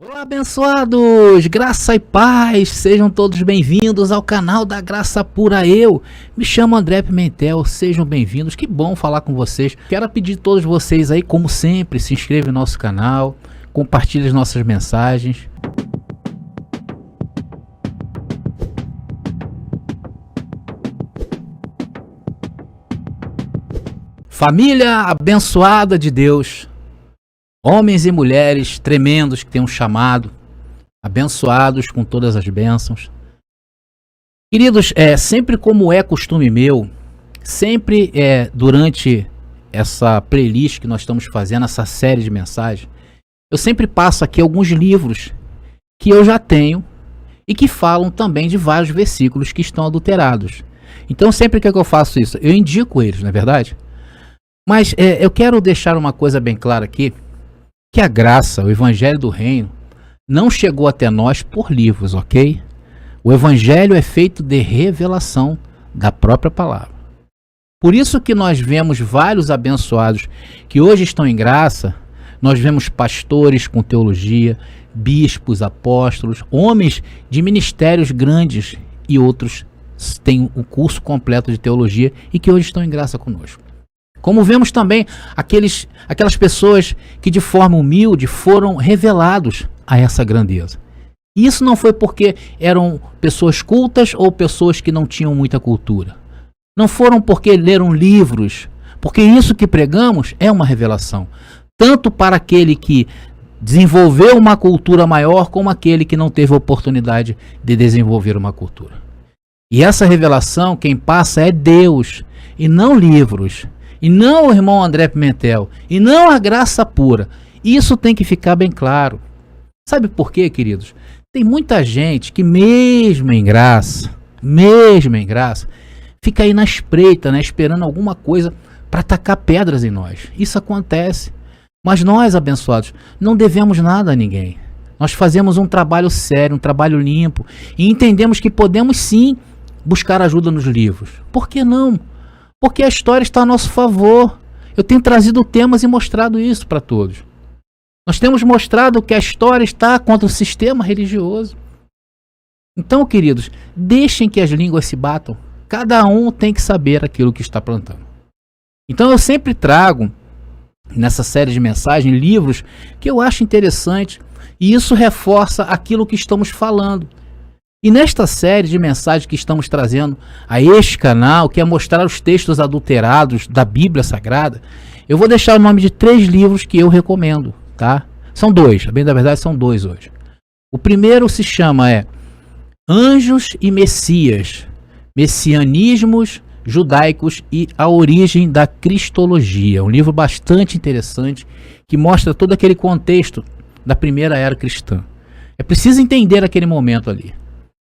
Olá, abençoados! Graça e paz! Sejam todos bem-vindos ao canal da Graça Pura. Eu me chamo André Pimentel, sejam bem-vindos. Que bom falar com vocês. Quero pedir a todos vocês aí, como sempre, se inscrevam no nosso canal, compartilhem as nossas mensagens. Família abençoada de Deus, homens e mulheres tremendos que têm um chamado, abençoados com todas as bênçãos. Queridos, sempre como é costume meu, sempre durante essa playlist que nós estamos fazendo, essa série de mensagens, eu sempre passo aqui alguns livros que eu já tenho e que falam também de vários versículos que estão adulterados. Então sempre que eu faço isso, eu indico eles, não é verdade? Mas eu quero deixar uma coisa bem clara aqui, que a graça, o evangelho do reino, não chegou até nós por livros, ok? O evangelho é feito de revelação da própria palavra. Por isso que nós vemos vários abençoados que hoje estão em graça, nós vemos pastores com teologia, bispos, apóstolos, homens de ministérios grandes e outros têm um curso completo de teologia e que hoje estão em graça conosco. Como vemos também aquelas pessoas que de forma humilde foram revelados a essa grandeza. E isso não foi porque eram pessoas cultas ou pessoas que não tinham muita cultura. Não foram porque leram livros, porque isso que pregamos é uma revelação. Tanto para aquele que desenvolveu uma cultura maior, como aquele que não teve a oportunidade de desenvolver uma cultura. E essa revelação, quem passa é Deus, e não livros. E não o irmão André Pimentel, e não a graça pura. Isso tem que ficar bem claro. Sabe por quê, queridos? Tem muita gente que mesmo em graça, fica aí na espreita, né, esperando alguma coisa para tacar pedras em nós. Isso acontece. Mas nós, abençoados, não devemos nada a ninguém. Nós fazemos um trabalho sério, um trabalho limpo, e entendemos que podemos sim buscar ajuda nos livros. Por que não? Porque a história está a nosso favor. Eu tenho trazido temas e mostrado isso para todos. Nós temos mostrado que a história está contra o sistema religioso. Então, queridos, deixem que as línguas se batam. Cada um tem que saber aquilo que está plantando. Então eu sempre trago, nessa série de mensagens, livros que eu acho interessante. E isso reforça aquilo que estamos falando. E nesta série de mensagens que estamos trazendo a este canal, que é mostrar os textos adulterados da Bíblia Sagrada, eu vou deixar o nome de 3 livros que eu recomendo, tá? São 2, bem da verdade são 2 hoje. O primeiro se chama Anjos e Messias, Messianismos Judaicos e a Origem da Cristologia. Um livro bastante interessante que mostra todo aquele contexto da primeira era cristã. É preciso entender aquele momento ali.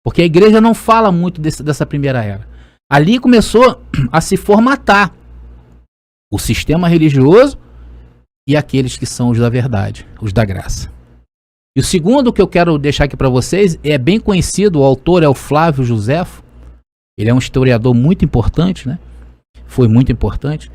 Porque a igreja não fala muito dessa primeira era. Ali começou a se formatar o sistema religioso e aqueles que são os da verdade, os da graça. E o segundo que eu quero deixar aqui para vocês é bem conhecido, o autor é o Flávio Joséfo. Ele é um historiador muito importante, né? Foi muito importante.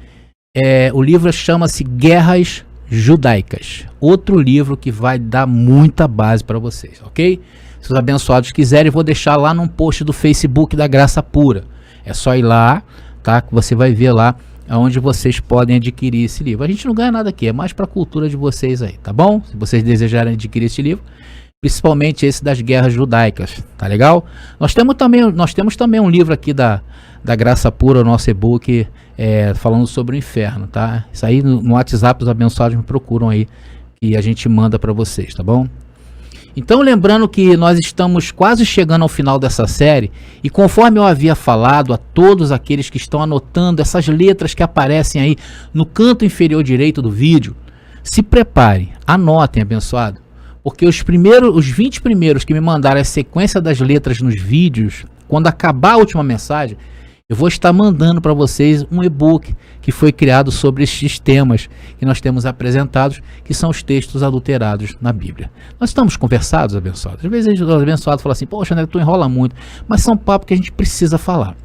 O livro chama-se Guerras Judaicas. Outro livro que vai dar muita base para vocês, ok? Se os abençoados quiserem, eu vou deixar lá num post do Facebook da Graça Pura. É só ir lá, tá? Que você vai ver lá onde vocês podem adquirir esse livro. A gente não ganha nada aqui, é mais para a cultura de vocês aí, tá bom? Se vocês desejarem adquirir esse livro, principalmente esse das guerras judaicas, tá legal? Nós temos também um livro aqui da Graça Pura, o nosso e-book, falando sobre o inferno, tá? Isso aí no WhatsApp os abençoados me procuram aí e a gente manda para vocês, tá bom? Então, lembrando que nós estamos quase chegando ao final dessa série, e conforme eu havia falado a todos aqueles que estão anotando essas letras que aparecem aí no canto inferior direito do vídeo, se preparem, anotem, abençoado, porque os 20 primeiros que me mandaram a sequência das letras nos vídeos, quando acabar a última mensagem, eu vou estar mandando para vocês um e-book que foi criado sobre estes temas que nós temos apresentados, que são os textos adulterados na Bíblia. Nós estamos conversados, abençoados. Às vezes os abençoados falam assim, poxa, André, tu enrola muito, mas são papos que a gente precisa falar.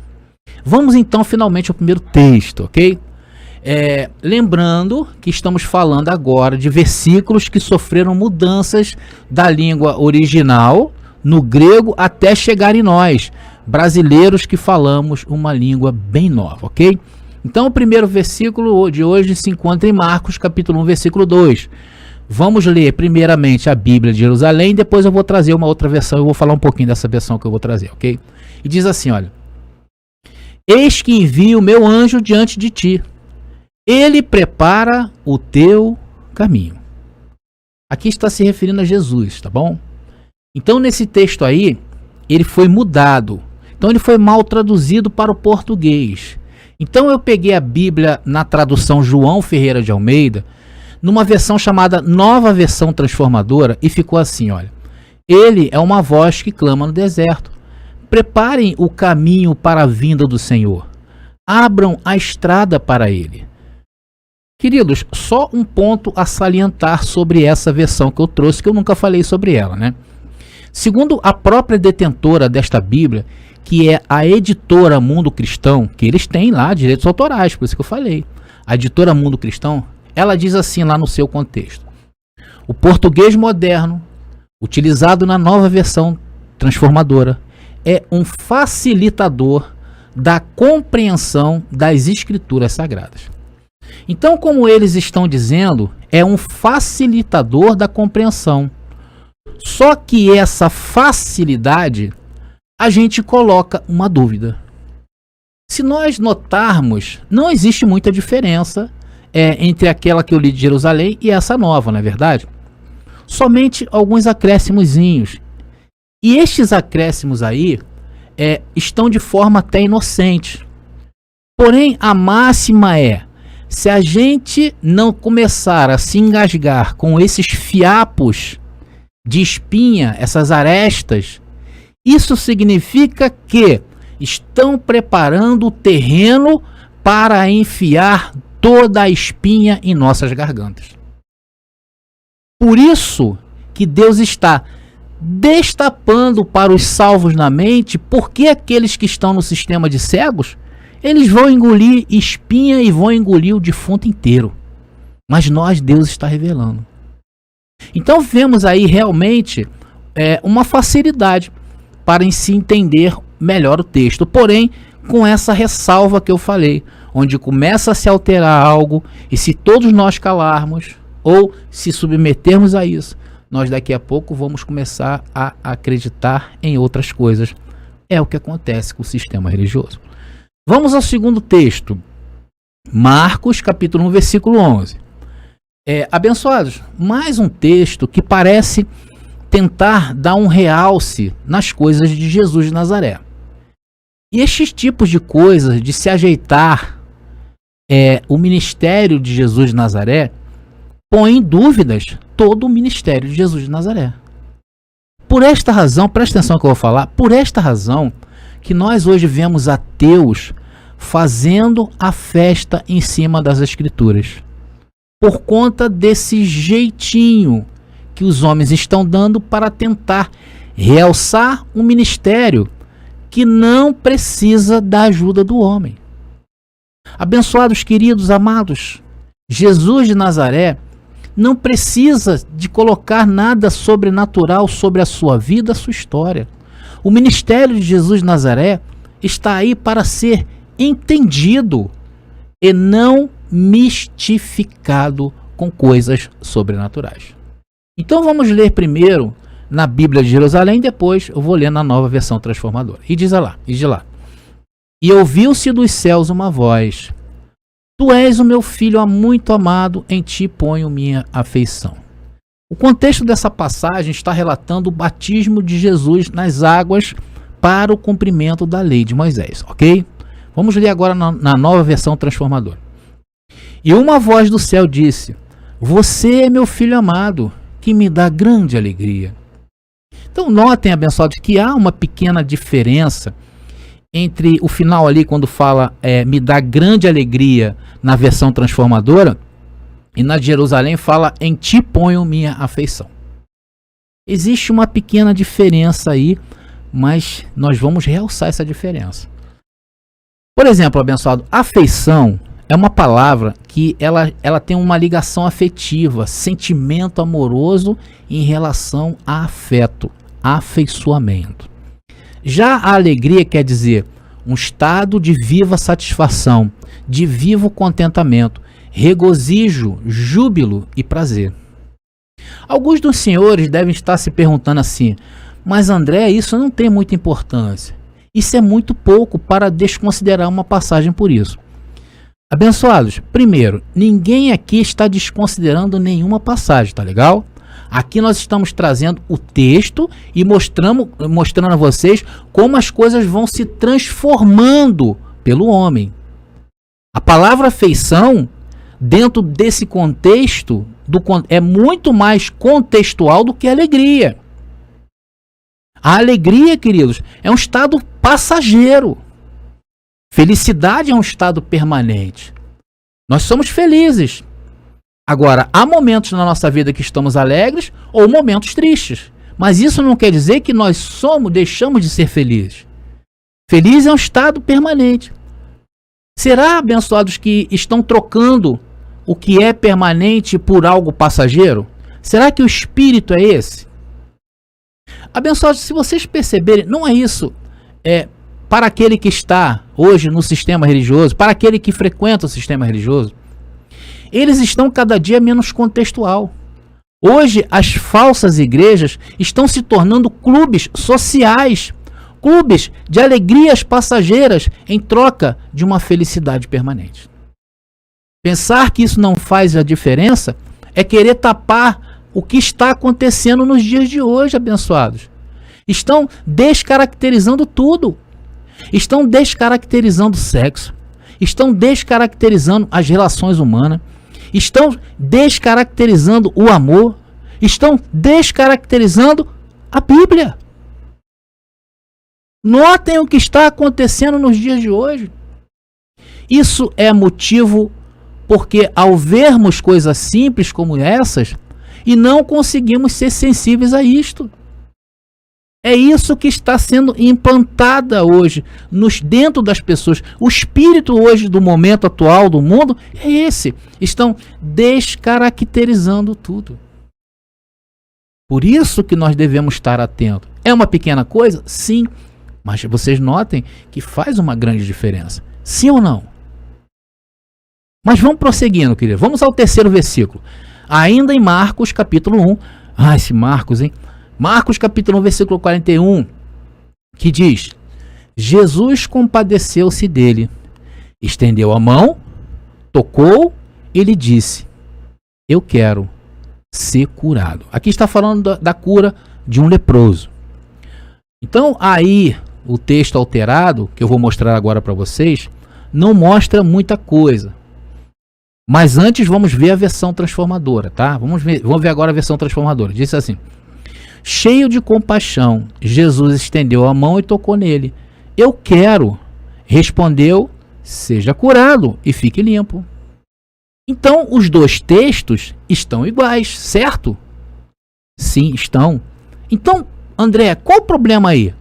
Vamos então finalmente ao primeiro texto, ok? Lembrando que estamos falando agora de versículos que sofreram mudanças da língua original no grego até chegar em nós, brasileiros que falamos uma língua bem nova, ok? Então o primeiro versículo de hoje se encontra em Marcos capítulo 1, versículo 2. Vamos ler primeiramente a Bíblia de Jerusalém, depois eu vou trazer uma outra versão, eu vou falar um pouquinho dessa versão que eu vou trazer, ok? E diz assim, olha: Eis que envio o meu anjo diante de ti, ele prepara o teu caminho. Aqui está se referindo a Jesus, tá bom? Então nesse texto aí, ele foi mudado, então ele foi mal traduzido para o português. Então eu peguei a Bíblia na tradução João Ferreira de Almeida, numa versão chamada Nova Versão Transformadora, e ficou assim, olha: Ele é uma voz que clama no deserto. Preparem o caminho para a vinda do Senhor. Abram a estrada para ele. Queridos, só um ponto a salientar sobre essa versão que eu trouxe, que eu nunca falei sobre ela, né? Segundo a própria detentora desta Bíblia, que é a editora Mundo Cristão, que eles têm lá direitos autorais, por isso que eu falei. A editora Mundo Cristão, ela diz assim lá no seu contexto: o português moderno, utilizado na Nova Versão Transformadora, é um facilitador da compreensão das Escrituras Sagradas. Então, como eles estão dizendo, é um facilitador da compreensão. Só que essa facilidade, a gente coloca uma dúvida. Se nós notarmos, não existe muita diferença entre aquela que eu li de Jerusalém e essa nova, não é verdade? Somente alguns acréscimozinhos. E estes acréscimos aí estão de forma até inocente. Porém, a máxima é: se a gente não começar a se engasgar com esses fiapos de espinha, essas arestas, isso significa que estão preparando o terreno para enfiar toda a espinha em nossas gargantas. Por isso que Deus está destapando para os salvos na mente, porque aqueles que estão no sistema de cegos, eles vão engolir espinha e vão engolir o defunto inteiro. Mas Deus está revelando. Então vemos aí realmente uma facilidade para se entender melhor o texto. Porém, com essa ressalva que eu falei, onde começa a se alterar algo, e se todos nós calarmos, ou se submetermos a isso, nós daqui a pouco vamos começar a acreditar em outras coisas. É o que acontece com o sistema religioso. Vamos ao segundo texto. Marcos, capítulo 1, versículo 11. Abençoados, mais um texto que parece tentar dar um realce nas coisas de Jesus de Nazaré. E estes tipos de coisas, de se ajeitar o ministério de Jesus de Nazaré, põe em dúvidas todo o ministério de Jesus de Nazaré. Por esta razão, presta atenção no que eu vou falar, por esta razão que nós hoje vemos ateus fazendo a festa em cima das Escrituras. Por conta desse jeitinho que os homens estão dando para tentar realçar um ministério que não precisa da ajuda do homem. Abençoados, queridos, amados, Jesus de Nazaré não precisa de colocar nada sobrenatural sobre a sua vida, a sua história. O ministério de Jesus de Nazaré está aí para ser entendido e não mistificado com coisas sobrenaturais. Então vamos ler primeiro na Bíblia de Jerusalém, depois eu vou ler na Nova Versão Transformadora. E diz lá: E ouviu-se dos céus uma voz: Tu és o meu filho muito amado, em ti ponho minha afeição. O contexto dessa passagem está relatando o batismo de Jesus nas águas para o cumprimento da lei de Moisés, ok? Vamos ler agora na Nova Versão Transformadora. E uma voz do céu disse: Você é meu filho amado, que me dá grande alegria. Então notem, abençoados, que há uma pequena diferença entre o final ali, quando fala me dá grande alegria na versão transformadora, e na de Jerusalém fala em ti ponho minha afeição. Existe uma pequena diferença aí, mas nós vamos realçar essa diferença. Por exemplo, abençoado, afeição é uma palavra que ela tem uma ligação afetiva, sentimento amoroso em relação a afeto, afeiçoamento. Já a alegria quer dizer um estado de viva satisfação, de vivo contentamento, regozijo, júbilo e prazer. Alguns dos senhores devem estar se perguntando assim: mas André, isso não tem muita importância. Isso é muito pouco para desconsiderar uma passagem por isso. Abençoados, primeiro, ninguém aqui está desconsiderando nenhuma passagem, tá legal? Aqui nós estamos trazendo o texto e mostrando a vocês como as coisas vão se transformando pelo homem. A palavra afeição, dentro desse contexto, é muito mais contextual do que alegria. A alegria, queridos, é um estado passageiro. Felicidade é um estado permanente. Nós somos felizes. Agora, há momentos na nossa vida que estamos alegres ou momentos tristes. Mas isso não quer dizer que nós deixamos de ser felizes. Feliz é um estado permanente. Será, abençoados, que estão trocando o que é permanente por algo passageiro? Será que o espírito é esse? Abençoados, se vocês perceberem, não é isso. Para aquele que está hoje no sistema religioso, para aquele que frequenta o sistema religioso, eles estão cada dia menos contextual. Hoje, as falsas igrejas estão se tornando clubes sociais, clubes de alegrias passageiras em troca de uma felicidade permanente. Pensar que isso não faz a diferença é querer tapar o que está acontecendo nos dias de hoje, abençoados. Estão descaracterizando tudo. Estão descaracterizando o sexo. Estão descaracterizando as relações humanas. Estão descaracterizando o amor. Estão descaracterizando a Bíblia. Notem o que está acontecendo nos dias de hoje. Isso é motivo porque, ao vermos coisas simples como essas, e não conseguimos ser sensíveis a isto. É isso que está sendo implantada hoje dentro das pessoas. O espírito hoje do momento atual do mundo é esse. Estão descaracterizando tudo. Por isso que nós devemos estar atentos. É uma pequena coisa? Sim. Mas vocês notem que faz uma grande diferença. Sim ou não? Mas vamos prosseguindo, querido. Vamos ao terceiro versículo. Ainda em Marcos, capítulo 1. Esse Marcos, hein? Marcos capítulo 1, versículo 41, que diz: Jesus compadeceu-se dele, estendeu a mão, tocou e lhe disse: eu quero ser curado. Aqui está falando da cura de um leproso. Então aí o texto alterado, que eu vou mostrar agora para vocês, não mostra muita coisa. Mas antes vamos ver a versão transformadora, tá? Vamos ver agora a versão transformadora. Diz assim: cheio de compaixão, Jesus estendeu a mão e tocou nele. Eu quero. Respondeu: seja curado e fique limpo. Então, os dois textos estão iguais, certo? Sim, estão. Então, André, qual o problema aí?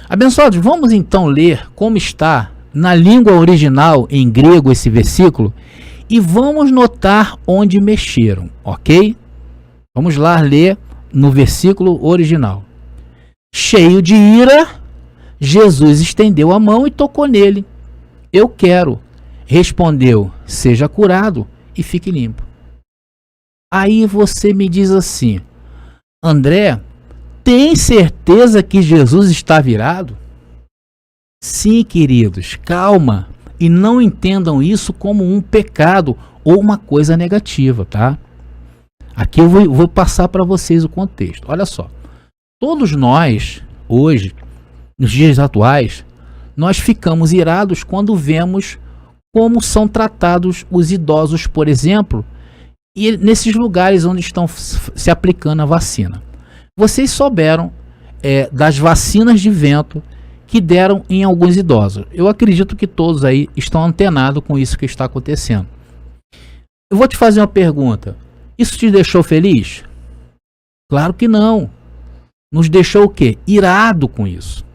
Abençoados, vamos então ler como está na língua original em grego esse versículo e vamos notar onde mexeram, ok? Vamos lá ler no versículo original. Cheio de ira, Jesus estendeu a mão e tocou nele. Eu quero. Respondeu: seja curado e fique limpo. Aí você me diz assim: André, tem certeza que Jesus está virado? Sim, queridos, calma. E não entendam isso como um pecado ou uma coisa negativa, tá? Aqui eu vou passar para vocês o contexto. Olha só. Todos nós, hoje, nos dias atuais, nós ficamos irados quando vemos como são tratados os idosos, por exemplo, e nesses lugares onde estão se aplicando a vacina. Vocês souberam das vacinas de vento que deram em alguns idosos. Eu acredito que todos aí estão antenados com isso que está acontecendo. Eu vou te fazer uma pergunta. Isso te deixou feliz? Claro que não. Nos deixou o quê? Irado com isso.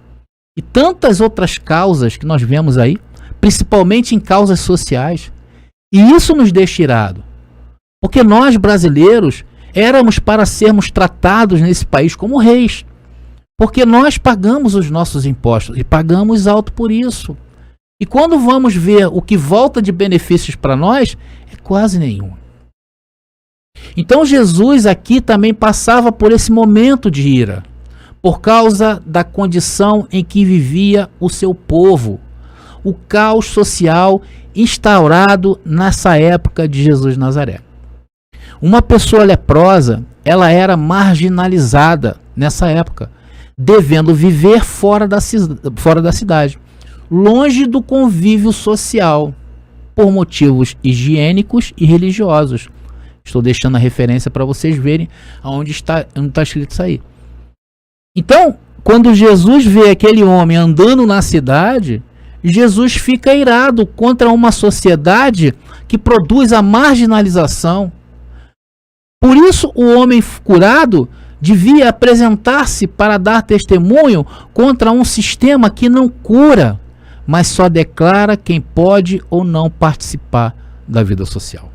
E tantas outras causas que nós vemos aí, principalmente em causas sociais. E isso nos deixa irado. Porque nós, brasileiros, éramos para sermos tratados nesse país como reis. Porque nós pagamos os nossos impostos e pagamos alto por isso. E quando vamos ver o que volta de benefícios para nós, é quase nenhum. Então Jesus aqui também passava por esse momento de ira, por causa da condição em que vivia o seu povo, o caos social instaurado nessa época de Jesus de Nazaré. Uma pessoa leprosa, ela era marginalizada nessa época, devendo viver fora da cidade, longe do convívio social, por motivos higiênicos e religiosos. Estou deixando a referência para vocês verem onde está escrito isso aí. Então, quando Jesus vê aquele homem andando na cidade, Jesus fica irado contra uma sociedade que produz a marginalização. Por isso, o homem curado devia apresentar-se para dar testemunho contra um sistema que não cura, mas só declara quem pode ou não participar da vida social.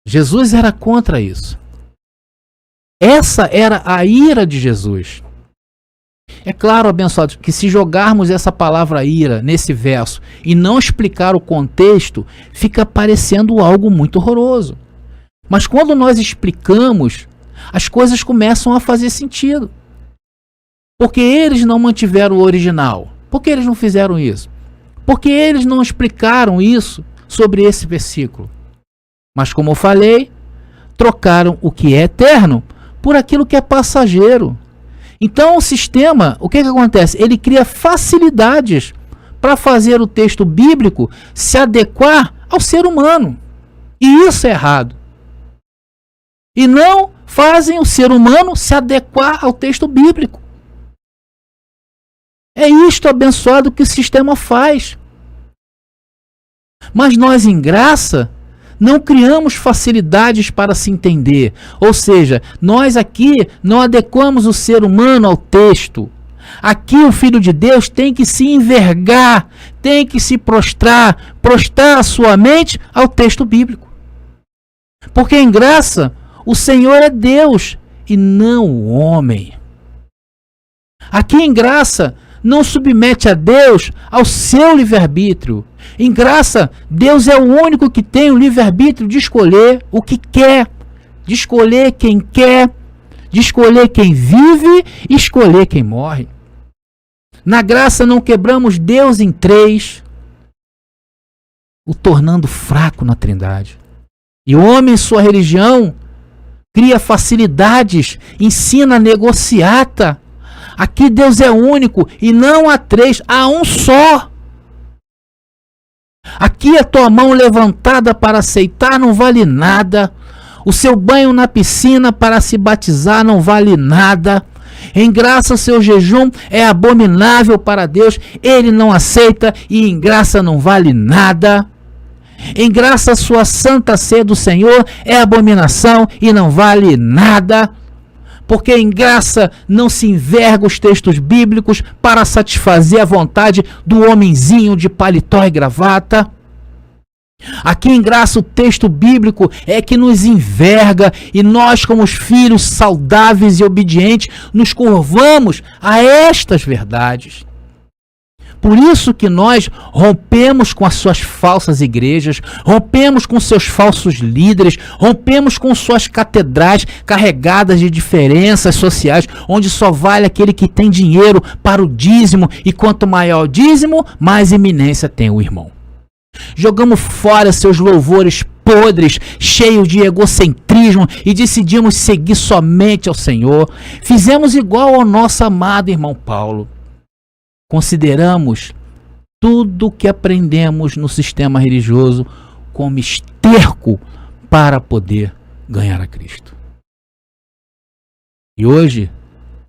Jesus era contra isso. Essa era a ira de Jesus. É claro, abençoados, que se jogarmos essa palavra ira nesse verso e não explicar o contexto, fica parecendo algo muito horroroso. Mas quando nós explicamos, as coisas começam a fazer sentido. Porque eles não mantiveram o original. Por que eles não fizeram isso? Porque eles não explicaram isso sobre esse versículo. Mas como eu falei, trocaram o que é eterno por aquilo que é passageiro. Então o sistema, o que acontece? Ele cria facilidades para fazer o texto bíblico se adequar ao ser humano. E isso é errado. E não fazem o ser humano se adequar ao texto bíblico. É isto, abençoado, que o sistema faz. Mas nós, em graça, não criamos facilidades para se entender. Ou seja, nós aqui não adequamos o ser humano ao texto. Aqui o Filho de Deus tem que se envergar, tem que se prostrar a sua mente ao texto bíblico. Porque em graça, o Senhor é Deus e não o homem. Aqui em graça, não submete a Deus ao seu livre-arbítrio. Em graça, Deus é o único que tem o livre-arbítrio de escolher o que quer, de escolher quem quer, de escolher quem vive e escolher quem morre. Na graça não quebramos Deus em três, o tornando fraco na Trindade. E o homem, em sua religião, cria facilidades, ensina negociata. Aqui Deus é único e não há três, há um só. Aqui a tua mão levantada para aceitar não vale nada. O seu banho na piscina para se batizar não vale nada. Em graça o seu jejum é abominável para Deus, ele não aceita e em graça não vale nada. Em graça a sua santa ceia do Senhor é abominação e não vale nada. Porque em graça não se enverga os textos bíblicos para satisfazer a vontade do homenzinho de paletó e gravata. Aqui em graça o texto bíblico é que nos enverga e nós, como os filhos saudáveis e obedientes, nos curvamos a estas verdades. Por isso que nós rompemos com as suas falsas igrejas, rompemos com seus falsos líderes, rompemos com suas catedrais carregadas de diferenças sociais, onde só vale aquele que tem dinheiro para o dízimo, e quanto maior o dízimo, mais eminência tem o irmão. Jogamos fora seus louvores podres, cheios de egocentrismo, e decidimos seguir somente ao Senhor. Fizemos igual ao nosso amado irmão Paulo. Consideramos tudo o que aprendemos no sistema religioso como esterco para poder ganhar a Cristo. E hoje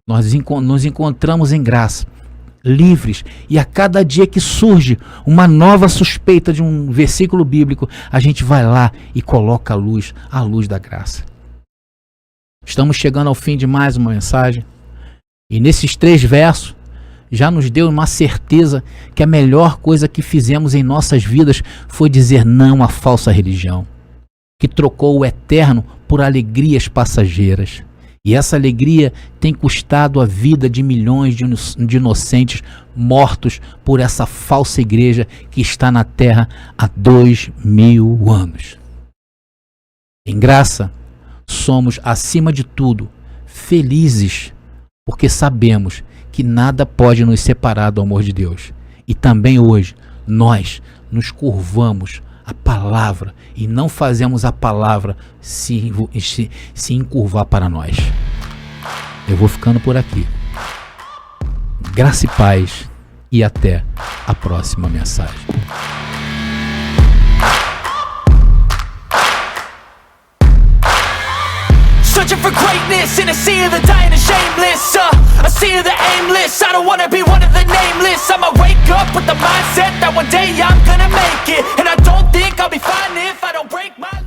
nós nos encontramos em graça, livres, e a cada dia que surge uma nova suspeita de um versículo bíblico, a gente vai lá e coloca a luz da graça. Estamos chegando ao fim de mais uma mensagem, e nesses 3 versos, já nos deu uma certeza que a melhor coisa que fizemos em nossas vidas foi dizer não à falsa religião, que trocou o eterno por alegrias passageiras. E essa alegria tem custado a vida de milhões de inocentes mortos por essa falsa igreja que está na terra há 2000 anos. Em graça, somos, acima de tudo, felizes, porque sabemos que nada pode nos separar do amor de Deus. E também hoje, nós nos curvamos à palavra e não fazemos a palavra se encurvar para nós. Eu vou ficando por aqui. Graça e paz e até a próxima mensagem. Searching for greatness in a sea of the dying and shameless, a sea of the aimless. I don't wanna be one of the nameless. I'ma wake up with the mindset that one day I'm gonna make it, and I don't think I'll be fine if I don't break my